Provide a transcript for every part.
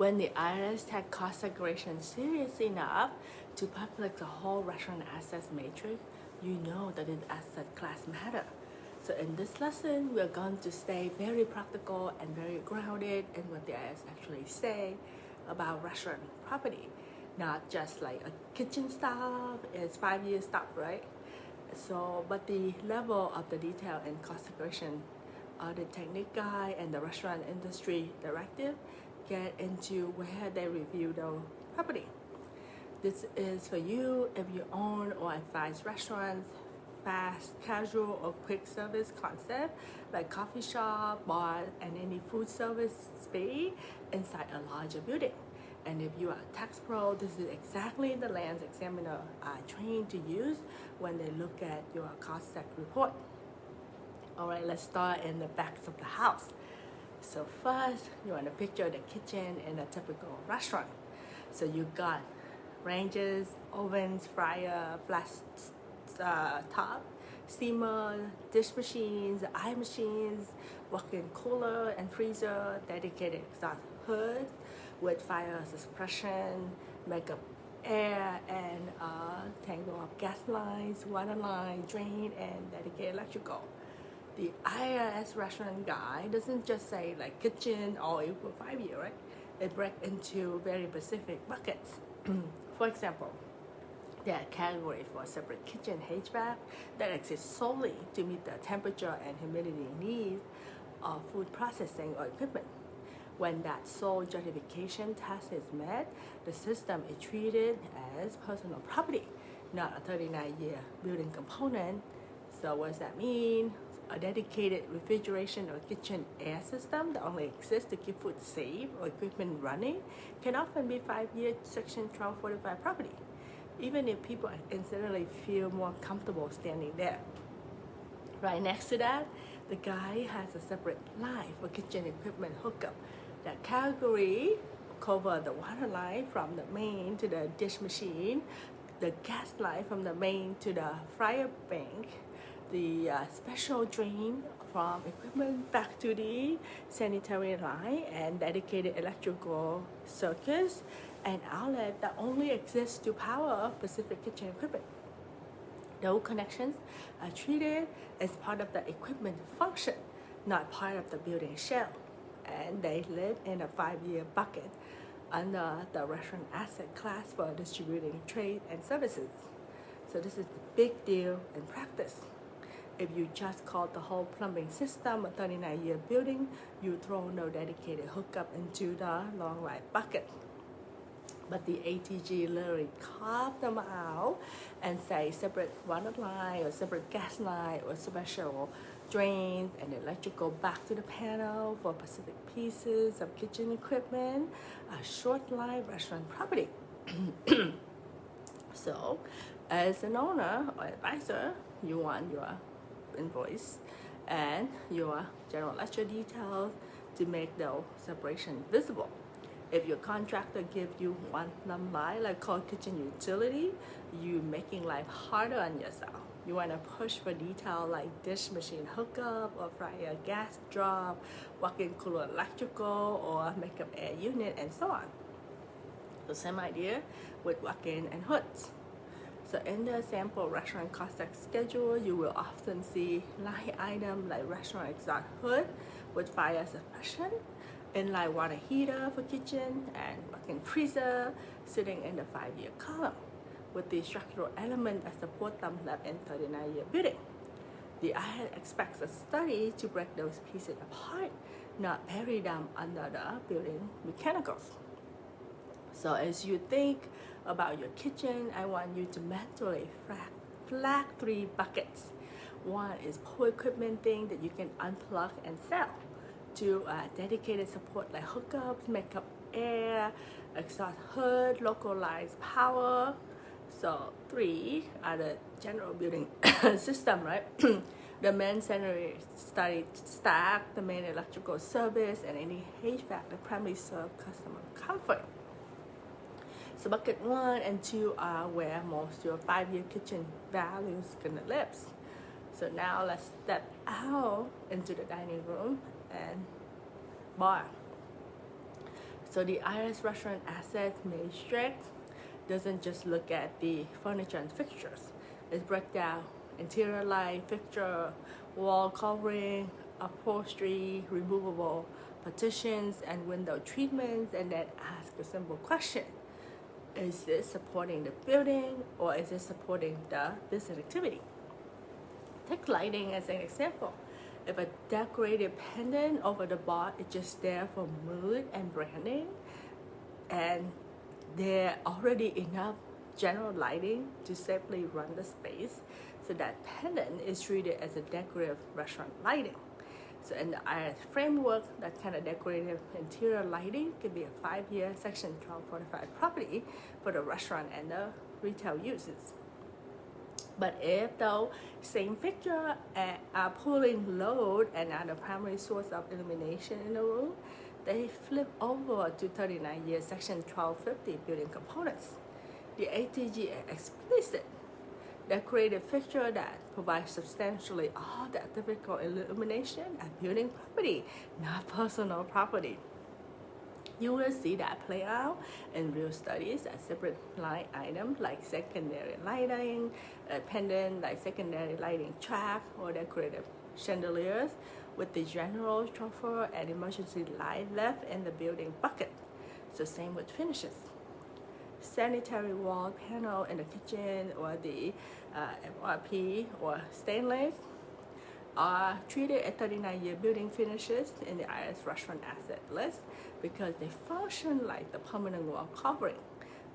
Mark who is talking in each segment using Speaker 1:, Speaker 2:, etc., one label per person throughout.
Speaker 1: When the IRS take cost segregation serious enough to publish the whole restaurant assets matrix, you know that its asset class matter. So in this lesson, we're going to stay very practical and very grounded in what the IRS actually say about restaurant property. Not just like a kitchen stuff, it's 5-year stuff, right? So, but the level of the detail and cost segregation, the technique guide and the restaurant industry directive get into where they review the property. This is for you if you own or advise restaurants, fast, casual, or quick service concept like coffee shop, bar, and any food service space inside a larger building. And if you are a tax pro, this is exactly the lands examiner are trained to use when they look at your cost seg report. All right, let's start in the backs of the house. So first, you want to picture the kitchen in a typical restaurant. So you got ranges, ovens, fryer, flash top, steamer, dish machines, eye machines, walk-in cooler and freezer, dedicated exhaust hood with fire suppression, makeup air, and tangle of gas lines, water line, drain, and dedicated electrical. The IRS restaurant guide doesn't just say like kitchen all equal 5-year, right? It breaks into very specific buckets. For example, there are categories for separate kitchen HVAC that exist solely to meet the temperature and humidity needs of food processing or equipment. When that sole justification test is met, the system is treated as personal property, not a 39-year building component. So what does that mean? A dedicated refrigeration or kitchen air system that only exists to keep food safe or equipment running can often be 5-year Section 1245 property, even if people incidentally feel more comfortable standing there. Right next to that, the guy has a separate line for kitchen equipment hookup. That category covers the water line from the main to the dish machine, the gas line from the main to the fryer bank, the special drain from equipment back to the sanitary line, and dedicated electrical circuits and outlet that only exists to power specific kitchen equipment. Those connections are treated as part of the equipment function, not part of the building shell, and they live in a 5-year bucket under the restaurant asset class for distributing trade and services. So this is the big deal in practice. If you just call the whole plumbing system a 39-year building, you throw no dedicated hookup into the long life bucket. But the ATG literally carve them out and say separate water line or separate gas line or special drains and electrical back to the panel for specific pieces of kitchen equipment, a short life restaurant property. So, as an owner or advisor, you want your invoice and your general ledger details to make the separation visible. If your contractor gives you one number like called kitchen utility, you making life harder on yourself. You want to push for detail like dish machine hookup or fryer gas drop, walk-in cooler electrical or makeup air unit, and so on. The same idea with walk-in and hoods. So in the sample restaurant cost seg schedule, you will often see line item like restaurant exhaust hood with fire suppression, inline water heater for kitchen, and walk-in freezer sitting in the 5-year column with the structural element that support them left in 39-year building. The IRS expects a study to break those pieces apart, not bury them under the building mechanicals. So as you think about your kitchen, I want you to mentally flag 3 buckets. One is poor equipment thing that you can unplug and sell. 2 dedicated support like hookups, makeup air, exhaust hood, localized power. So 3 are the general building system, right? The main sanitary stack, the main electrical service, and any HVAC that primarily serve customer comfort. So bucket 1 and 2 are where most of your 5-year kitchen values gonna live. So now let's step out into the dining room and bar. So the IRS restaurant asset matrix doesn't just look at the furniture and fixtures. It breaks down interior light, fixture, wall covering, upholstery, removable partitions, and window treatments, and then ask a simple question. Is this supporting the building or is it supporting the business activity? Take lighting as an example. If a decorated pendant over the bar is just there for mood and branding, and there already enough general lighting to safely run the space, so that pendant is treated as a decorative restaurant lighting. So in the IRS framework, that kind of decorative interior lighting could be a 5-year Section 1245 property for the restaurant and the retail uses. But if though same fixture are pulling load and are the primary source of illumination in the room, they flip over to 39-year Section 1250 building components. The ATG explicit decorated fixture that provides substantially all that typical illumination and building property, not personal property. You will see that play out in real studies as separate line items like secondary lighting, pendant like secondary lighting track, or decorative chandeliers with the general chauffeur and emergency light left in the building bucket. So same with finishes. Sanitary wall panel in the kitchen or the MRP or stainless are treated as 39-year building finishes in the IRS restaurant asset list because they function like the permanent wall covering.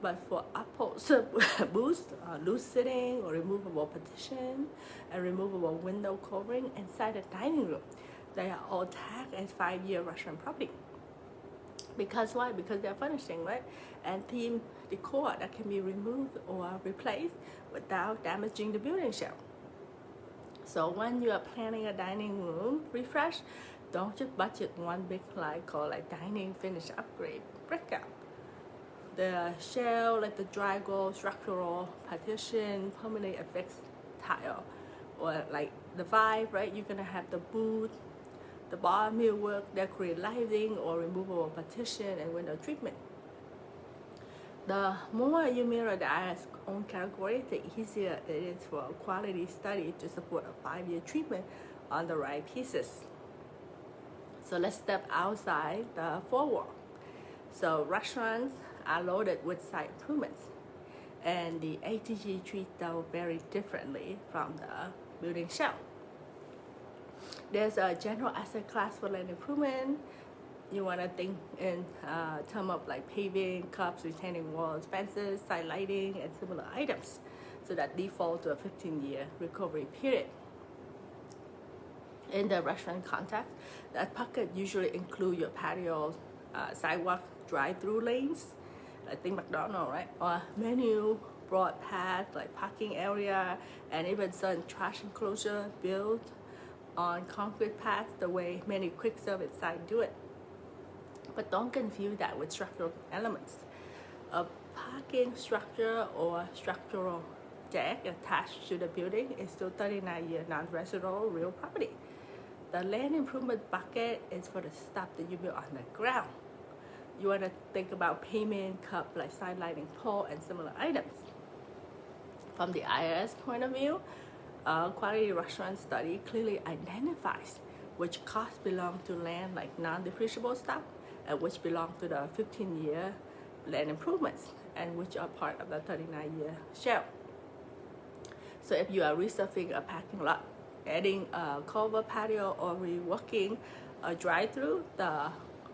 Speaker 1: But for upholstered booths, loose sitting or removable partition and removable window covering inside the dining room, they are all tagged as 5-year restaurant property. Because why? Because they're furnishing, right? And theme decor that can be removed or replaced without damaging the building shell. So when you are planning a dining room refresh, don't just budget one big line called like dining finish upgrade breakout. The shell, like the dry gold, structural, partition, permanent effects tile, or like the vibe, right? You're gonna have the booth, the bar millwork, decorated lighting, or removable partition and window treatment. The more you mirror the IRS own category, the easier it is for a quality study to support a 5-year treatment on the right pieces. So let's step outside the four wall. So restaurants are loaded with site improvements, and the ATG treats them very differently from the building shell. There's a general asset class for land improvement. You want to think in terms of like paving, curbs, retaining walls, fences, side lighting, and similar items, so that default to a 15-year recovery period. In the restaurant context, that bucket usually include your patios, sidewalk, drive-thru lanes, I think McDonald's, right? Or menu, broad path like parking area, and even some trash enclosure built on concrete paths the way many quick service sites do it. But don't confuse that with structural elements. A parking structure or structural deck attached to the building is still 39-year non-residential real property. The land improvement bucket is for the stuff that you build on the ground. You want to think about pavement, curb, like side lighting pole, and similar items. From the IRS point of view, quality restaurant study clearly identifies which costs belong to land like non-depreciable stuff and which belong to the 15-year land improvements and which are part of the 39-year shell. So if you are resurfacing a parking lot, adding a covered patio, or reworking a drive-thru, the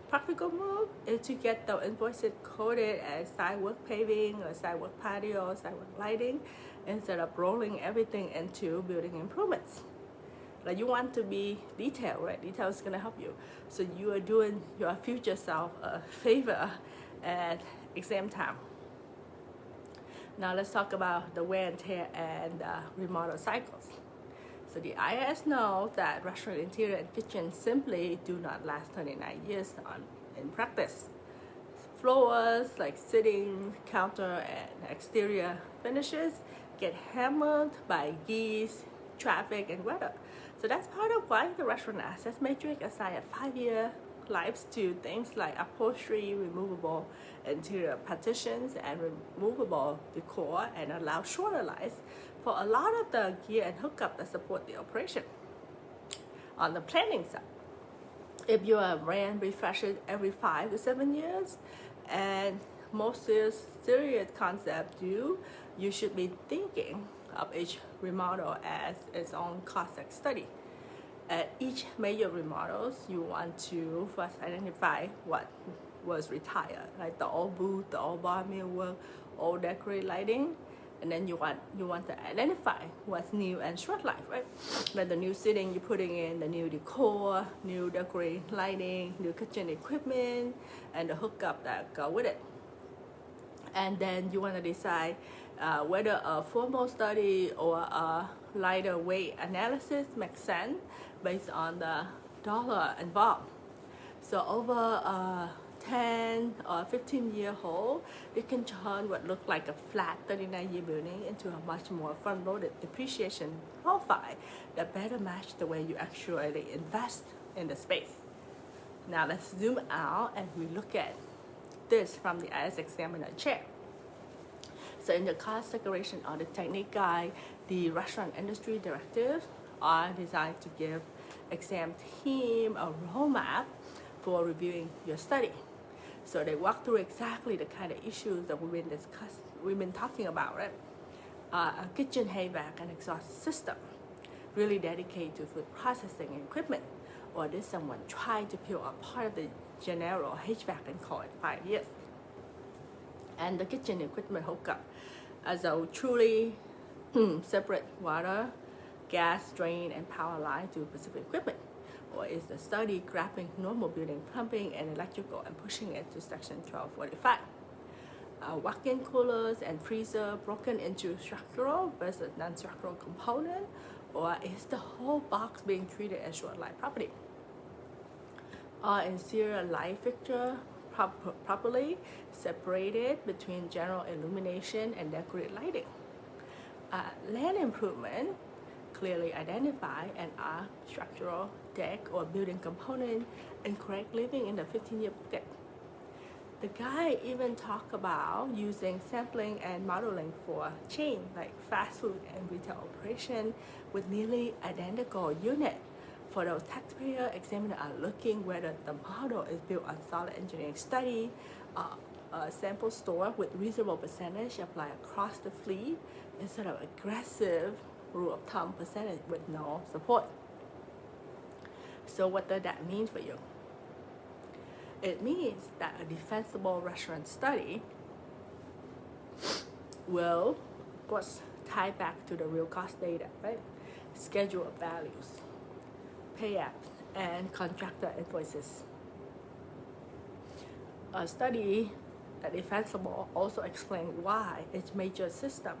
Speaker 1: practical move is to get the invoices coded as sidewalk paving or sidewalk patio, sidewalk lighting, instead of rolling everything into building improvements. Like you want to be detailed, right? Detail is gonna help you. So you are doing your future self a favor at exam time. Now let's talk about the wear and tear and remodel cycles. So the IRS knows that restaurant interior and kitchen simply do not last 39 years in practice. Floors like sitting, counter, and exterior finishes get hammered by geese, traffic, and weather. So that's part of why the restaurant assets matrix assign a 5-year lives to things like upholstery, removable interior partitions, and removable decor, and allow shorter lives for a lot of the gear and hookup that support the operation. On the planning side, if your brand refreshes every 5 to 7 years, and most serious concept do, you should be thinking of each remodel as its own cost study. At each major remodels, you want to first identify what was retired, like the old booth, the old bar mill work, old decorated lighting, and then you want to identify what's new and short life, right? Like the new seating you're putting in, the new decor, new decorated lighting, new kitchen equipment, and the hookup that go with it. And then you want to decide whether a formal study or a lighter weight analysis makes sense based on the dollar involved. So over a 10 or 15-year hold, you can turn what looked like a flat 39-year building into a much more front-loaded depreciation profile that better match the way you actually invest in the space. Now let's zoom out and we look at this from the IS examiner chair. So in the cost segregation audit technique guide, the restaurant industry directives are designed to give exam team a roadmap for reviewing your study. So they walk through exactly the kind of issues that we've been talking about, right? A kitchen HVAC and exhaust system, really dedicated to food processing equipment, or did someone try to peel apart of the general HVAC and call it 5 years? And the kitchen equipment hookup as a truly separate water, gas, drain, and power line to specific equipment? Or is the study grabbing normal building plumbing and electrical and pushing it to section 1245? Walk-in coolers and freezer broken into structural versus non-structural component? Or is the whole box being treated as short life property? Are interior light fixture properly separated between general illumination and decorated lighting? Land improvement clearly identify and are structural, deck, or building component incorrect living in the 15-year bucket. The guide even talk about using sampling and modeling for chain like fast food and retail operation with nearly identical unit. For those taxpayer examiner are looking whether the model is built on solid engineering study, a sample store with reasonable percentage apply across the fleet instead of aggressive rule of thumb percentage with no support. So what does that mean for you? It means that a defensible restaurant study will, of course, tie back to the real cost data, right? Schedule of values, payback, and contractor invoices. A study that defensible also explains why each major system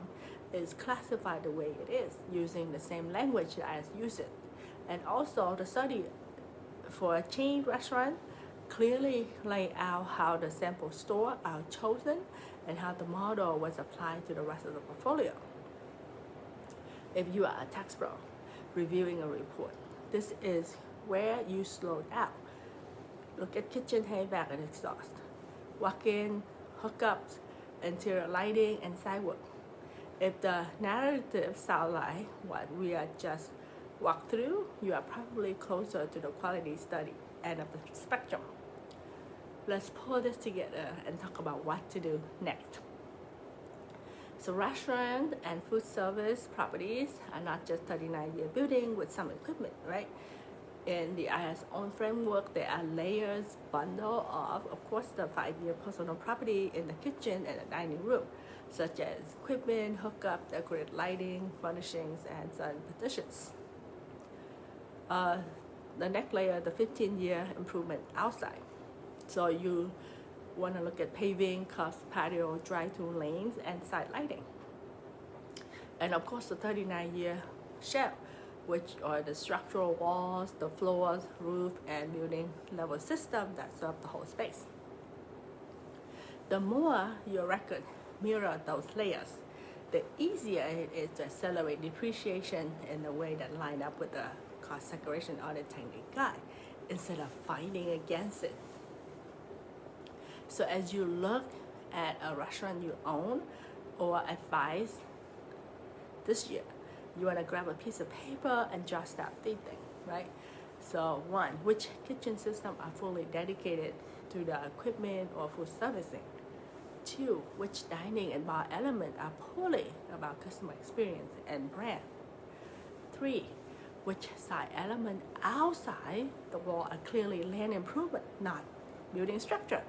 Speaker 1: is classified the way it is, using the same language as use it. And also the study for a chain restaurant clearly lay out how the sample store are chosen and how the model was applied to the rest of the portfolio. If you are a tax pro reviewing a report, this is where you slow down. Look at kitchen HVAC and exhaust, walk-in, hookups, interior lighting, and sidewalk. If the narrative sounds like what we are just walked through, you are probably closer to the quality study end of the spectrum. Let's pull this together and talk about what to do next. So restaurant and food service properties are not just 39-year building with some equipment, right? In the IS own framework, there are layers bundle of course, the 5-year personal property in the kitchen and the dining room, such as equipment, hookup, decorated lighting, furnishings, and certain partitions. The next layer, the 15-year improvement outside. So you want to look at paving, curbs, patio, drive-thru lanes, and side lighting. And of course, the 39-year shell, which are the structural walls, the floors, roof, and building level system that serve the whole space. The more your record mirror those layers, the easier it is to accelerate depreciation in a way that line up with the cost segregation audit technique guide. instead of fighting against it. So as you look at a restaurant you own or advise this year, you want to grab a piece of paper and just start thinking, right? So one, which kitchen system are fully dedicated to the equipment or food servicing? Two, which dining and bar element are poorly about customer experience and brand? Three, which side element outside the wall are clearly land improvement, not building structure?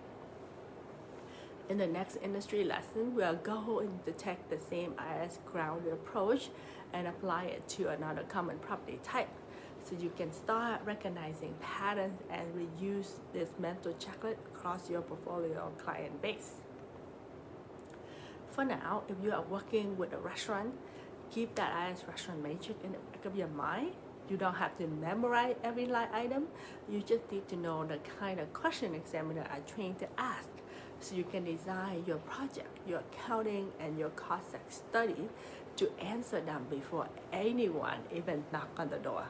Speaker 1: In the next industry lesson, we are going to take the same IS grounded approach and apply it to another common property type, so you can start recognizing patterns and reuse this mental checklist across your portfolio client base. For now, if you are working with a restaurant, keep that IS restaurant matrix in the back of your mind. You don't have to memorize every line item. You just need to know the kind of question examiners are trained to ask, so you can design your project, your accounting, and your cost study to answer them before anyone even knock on the door.